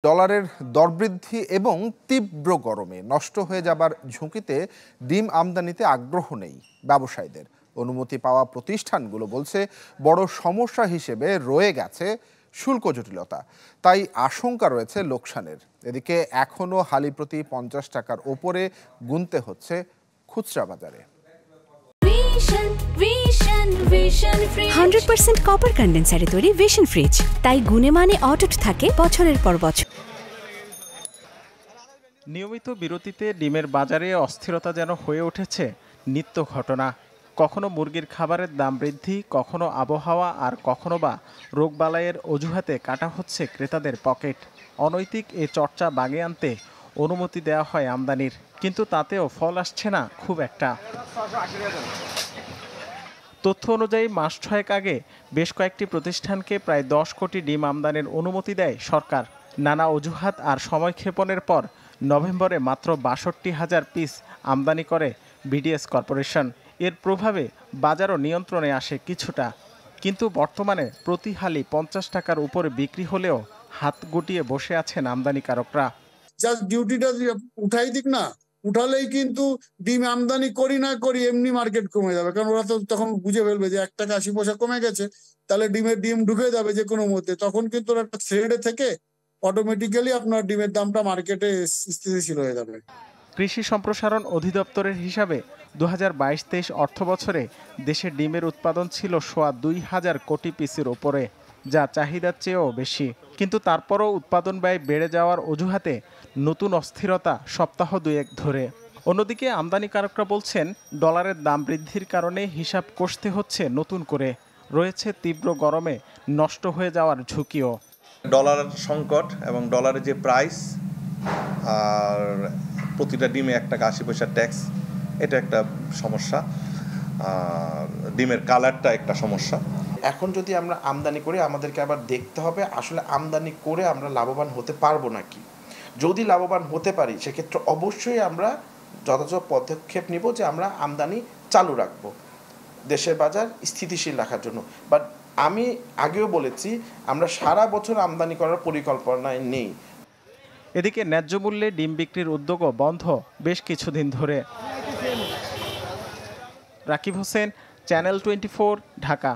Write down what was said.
ডলারের দরবৃদ্ধি এবং তীব্র গরমে নষ্ট হয়ে যাবার ঝুঁকিতে ডিম আমদানিতে আগ্রহ নেই ব্যবসায়ীদের। অনুমতি পাওয়া প্রতিষ্ঠানগুলো বলছে বড় সমস্যা হিসেবে রয়ে গেছে শুল্ক জটিলতা, তাই আশঙ্কা রয়েছে লোকসানের। এদিকে এখনও হালি প্রতি 50 টাকার ওপরে গুনতে হচ্ছে খুচরা বাজারে। 100% কপার কন্ডেন্সারে তৈরি ভিশন ফ্রিজ, তাই গুণে মানে অটুট থাকে বছরের পর বছর। নিয়মিত বিরতিতে ডিমের বাজারে অস্থিরতা যেন হয়ে উঠেছে নিত্য ঘটনা। কখনো মুরগির খাবারের দাম বৃদ্ধি, কখনো আবহাওয়া, আর কখনো বা রোগবালাইয়ের অজুহাতে কাটা হচ্ছে ক্রেতাদের পকেট। অনৈতিক এ চর্চা বাগে আনতে অনুমতি দেওয়া হয় আমদানির, কিন্তু তাতেও ফল আসছে না খুব একটা। তথ্য অনুযায়ী মাস 6 আগে বেশ কয়েকটি প্রতিষ্ঠানকে প্রায় 10 কোটি ডিম আমদানির অনুমতি দেয় সরকার। নানা অজুহাত আর সময়ক্ষেপণের পর নভেম্বরে মাত্র 62,000 পিস আমদানি করে বিডিএস কর্পোরেশন। এর প্রভাবে বাজারও নিয়ন্ত্রণে আসে কিছুটা, কিন্তু বর্তমানে প্রতি হালি 50 টাকার উপরে বিক্রি হলেও হাত গুটিয়ে বসে আছেন আমদানিকারকরা। জাস্ট ডিউটিটা উঠাই দিক না, উঠালেই কিন্তু ডিম আমদানি করি না করি এমনি মার্কেট কমে যাবে, কারণ ওরা তো তখন বুঝে ফেলবে যে 1 টাকা 80 পয়সা কমে গেছে, তাহলে ডিম ঢুকে যাবে যে কোনো মধ্যে। তখন কিন্তু একটা থ্রেডে থেকে অটোমেটিক্যালি আপনার ডিমের দামটা মার্কেটে স্থিতিশীল হয়ে যাবে। কৃষি সম্প্রসারণ অধিদপ্তরের হিসাবে 2022-23 অর্থ বছরে দেশে ডিমের উৎপাদন ছিল 2,500 কোটি পিসের ওপরে, যা চাহিদার চেয়েও বেশি। কিন্তু তারপরও উৎপাদন ব্যয় বেড়ে যাওয়ার অজুহাতে নতুন অস্থিরতা সপ্তাহ 2-1 ধরে। অন্যদিকে আমদানিকারকরা বলছেন ডলারের দাম বৃদ্ধির কারণে হিসাব কষতে হচ্ছে নতুন করে। রয়েছে তীব্র গরমে নষ্ট হয়ে যাওয়ার ঝুঁকিও। ডলার সংকট এবং ডলারের যে প্রাইস আর প্রতিটা ডিমে 1 টাকা 80 পয়সা ট্যাক্স, এটা একটা সমস্যা। আর ডিমের কালারটা একটা সমস্যা। এখন যদি আমরা আমদানি করি, আমাদেরকে আবার দেখতে হবে আসলে আমদানি করে আমরা লাভবান হতে পারবো নাকি। যদি লাভবান হতে পারি, সেক্ষেত্রে অবশ্যই আমরা যথাযথ পদক্ষেপ নিব যে আমরা আমদানি চালু রাখবো দেশের বাজার স্থিতিশীল রাখার জন্য। বাট আমি আগেও বলেছি, আমরা সারা বছর আমদানি করার পরিকল্পনায় নেই। এদিকে ন্যায্য মূল্যে ডিম বিক্রির উদ্যোগও বন্ধ বেশ কিছুদিন ধরে। রাকিব হোসেন, চ্যানেল 24, ঢাকা।